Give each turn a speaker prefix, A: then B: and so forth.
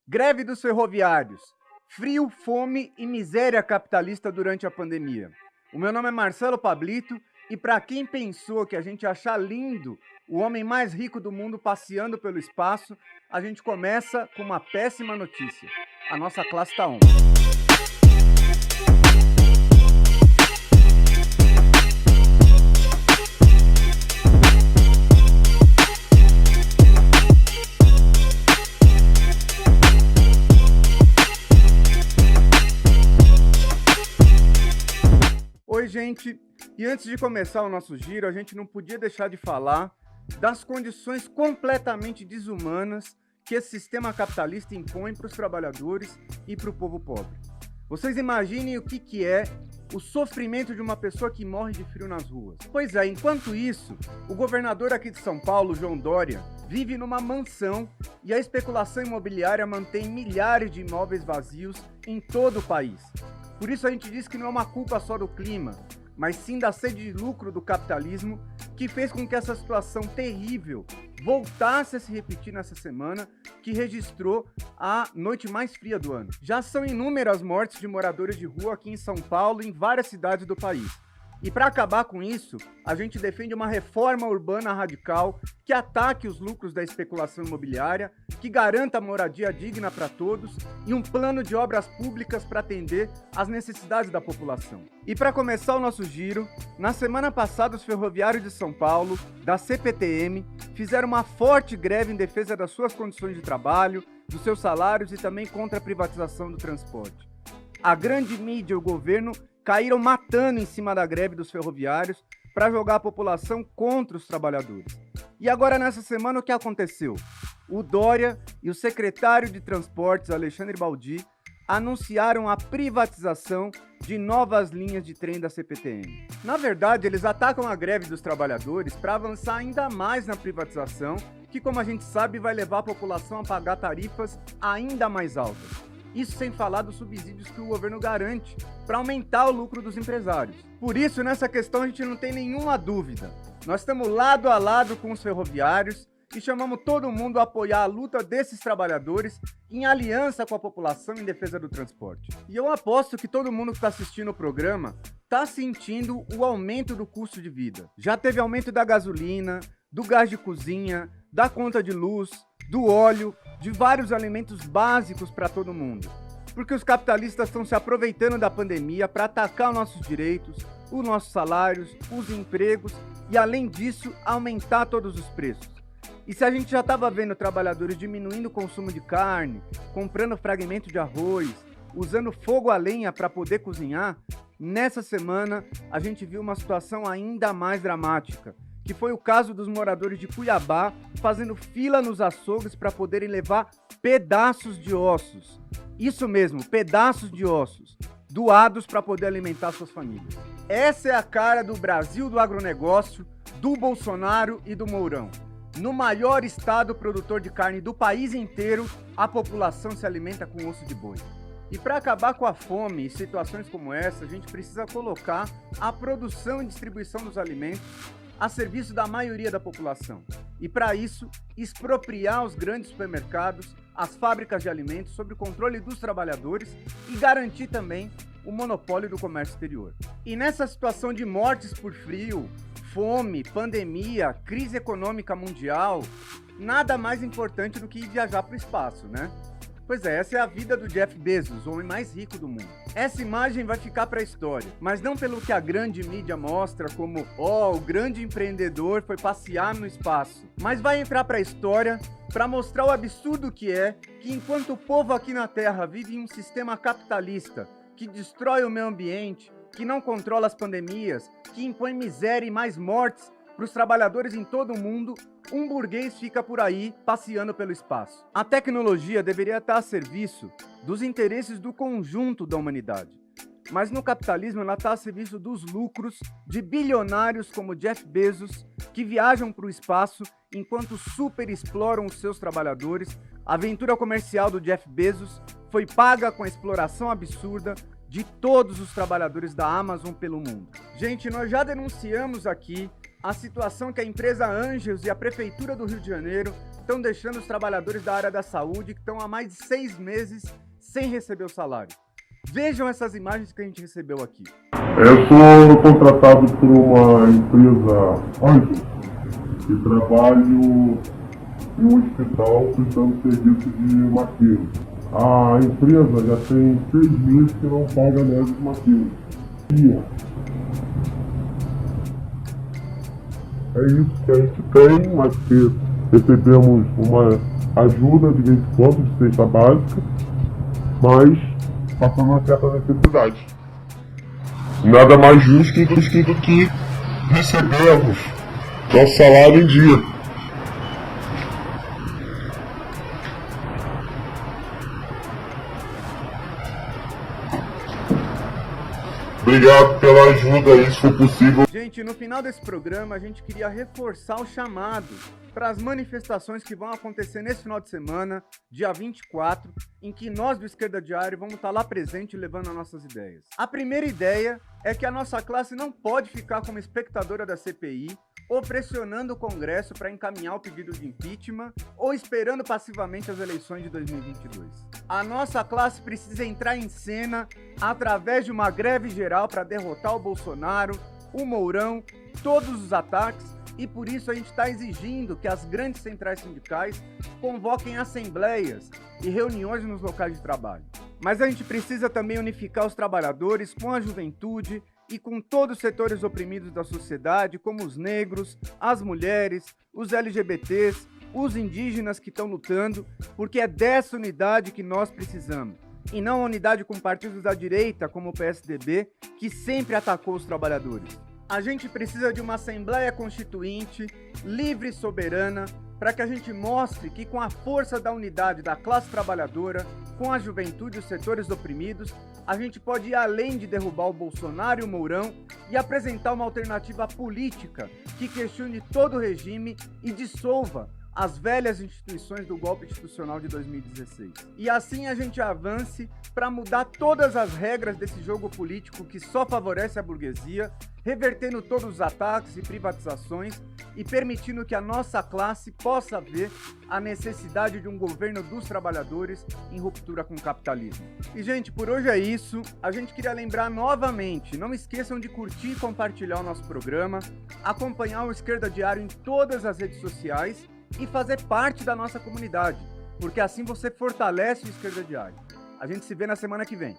A: Greve dos ferroviários. Frio, fome e miséria capitalista durante a pandemia. O meu nome é Marcelo Pablito e para quem pensou que a gente ia achar lindo o homem mais rico do mundo passeando pelo espaço, a gente começa com uma péssima notícia. A nossa classe está on. Oi, gente! E antes de começar o nosso giro, a gente não podia deixar de falar das condições completamente desumanas que esse sistema capitalista impõe para os trabalhadores e para o povo pobre. Vocês imaginem o que é o sofrimento de uma pessoa que morre de frio nas ruas. Pois é, enquanto isso, o governador aqui de São Paulo, João Dória, vive numa mansão e a especulação imobiliária mantém milhares de imóveis vazios em todo o país. Por isso a gente diz que não é uma culpa só do clima, mas sim da sede de lucro do capitalismo que fez com que essa situação terrível voltasse a se repetir nessa semana, que registrou a noite mais fria do ano. Já são inúmeras mortes de moradores de rua aqui em São Paulo e em várias cidades do país. E para acabar com isso, a gente defende uma reforma urbana radical que ataque os lucros da especulação imobiliária, que garanta moradia digna para todos e um plano de obras públicas para atender às necessidades da população. E para começar o nosso giro, na semana passada os ferroviários de São Paulo, da CPTM, fizeram uma forte greve em defesa das suas condições de trabalho, dos seus salários e também contra a privatização do transporte. A grande mídia e o governo caíram matando em cima da greve dos ferroviários para jogar a população contra os trabalhadores. E agora, nessa semana, o que aconteceu? O Dória e o secretário de Transportes, Alexandre Baldi, anunciaram a privatização de novas linhas de trem da CPTM. Na verdade, eles atacam a greve dos trabalhadores para avançar ainda mais na privatização, que, como a gente sabe, vai levar a população a pagar tarifas ainda mais altas. Isso sem falar dos subsídios que o governo garante para aumentar o lucro dos empresários. Por isso, nessa questão, a gente não tem nenhuma dúvida. Nós estamos lado a lado com os ferroviários e chamamos todo mundo a apoiar a luta desses trabalhadores em aliança com a população em defesa do transporte. E eu aposto que todo mundo que está assistindo o programa está sentindo o aumento do custo de vida. Já teve aumento da gasolina, do gás de cozinha, da conta de luz, do óleo, de vários alimentos básicos para todo mundo. Porque os capitalistas estão se aproveitando da pandemia para atacar os nossos direitos, os nossos salários, os empregos e, além disso, aumentar todos os preços. E se a gente já estava vendo trabalhadores diminuindo o consumo de carne, comprando fragmento de arroz, usando fogo a lenha para poder cozinhar, nessa semana a gente viu uma situação ainda mais dramática, que foi o caso dos moradores de Cuiabá fazendo fila nos açougues para poderem levar pedaços de ossos. Isso mesmo, pedaços de ossos, doados para poder alimentar suas famílias. Essa é a cara do Brasil do agronegócio, do Bolsonaro e do Mourão. No maior estado produtor de carne do país inteiro, a população se alimenta com osso de boi. E para acabar com a fome e situações como essa, a gente precisa colocar a produção e distribuição dos alimentos a serviço da maioria da população. E para isso, expropriar os grandes supermercados, as fábricas de alimentos sob o controle dos trabalhadores e garantir também o monopólio do comércio exterior. E nessa situação de mortes por frio, fome, pandemia, crise econômica mundial, nada mais importante do que ir viajar para o espaço, né? Pois é, essa é a vida do Jeff Bezos, o homem mais rico do mundo. Essa imagem vai ficar para a história, mas não pelo que a grande mídia mostra como, o grande empreendedor foi passear no espaço, mas vai entrar para a história para mostrar o absurdo que é que enquanto o povo aqui na Terra vive em um sistema capitalista que destrói o meio ambiente, que não controla as pandemias, que impõe miséria e mais mortes para os trabalhadores em todo o mundo, um burguês fica por aí passeando pelo espaço. A tecnologia deveria estar a serviço dos interesses do conjunto da humanidade. Mas no capitalismo ela está a serviço dos lucros de bilionários como Jeff Bezos, que viajam para o espaço enquanto superexploram os seus trabalhadores. A aventura comercial do Jeff Bezos foi paga com a exploração absurda de todos os trabalhadores da Amazon pelo mundo. Gente, nós já denunciamos aqui A situação que a empresa Ângelos e a Prefeitura do Rio de Janeiro estão deixando os trabalhadores da área da saúde que estão há mais de 6 meses sem receber o salário. Vejam essas imagens que a gente recebeu aqui.
B: Eu sou contratado por uma empresa Ângelos e trabalho em um hospital prestando serviço de maqueiro. A empresa já tem 6 meses que não paga nós os maqueiros. É isso que a gente tem, mas que recebemos uma ajuda de vez em quando de cesta básica, mas passando uma certa necessidade. Nada mais justo do que recebermos nosso salário em dia. Obrigado pela ajuda aí, se for possível.
A: Gente, no final desse programa, a gente queria reforçar o chamado para as manifestações que vão acontecer nesse final de semana, dia 24, em que nós do Esquerda Diário vamos estar lá presente levando as nossas ideias. A primeira ideia é que a nossa classe não pode ficar como espectadora da CPI ou pressionando o Congresso para encaminhar o pedido de impeachment ou esperando passivamente as eleições de 2022. A nossa classe precisa entrar em cena através de uma greve geral para derrotar o Bolsonaro, o Mourão, todos os ataques, e por isso a gente está exigindo que as grandes centrais sindicais convoquem assembleias e reuniões nos locais de trabalho. Mas a gente precisa também unificar os trabalhadores com a juventude e com todos os setores oprimidos da sociedade, como os negros, as mulheres, os LGBTs, os indígenas que estão lutando, porque é dessa unidade que nós precisamos. E não a unidade com partidos da direita, como o PSDB, que sempre atacou os trabalhadores. A gente precisa de uma Assembleia Constituinte, livre e soberana, para que a gente mostre que com a força da unidade da classe trabalhadora, com a juventude e os setores oprimidos, a gente pode ir além de derrubar o Bolsonaro e o Mourão e apresentar uma alternativa política que questione todo o regime e dissolva as velhas instituições do golpe institucional de 2016. E assim a gente avance para mudar todas as regras desse jogo político que só favorece a burguesia, revertendo todos os ataques e privatizações e permitindo que a nossa classe possa ver a necessidade de um governo dos trabalhadores em ruptura com o capitalismo. E, gente, por hoje é isso. A gente queria lembrar novamente, não esqueçam de curtir e compartilhar o nosso programa, acompanhar o Esquerda Diário em todas as redes sociais e fazer parte da nossa comunidade, porque assim você fortalece o Esquerda Diário. A gente se vê na semana que vem.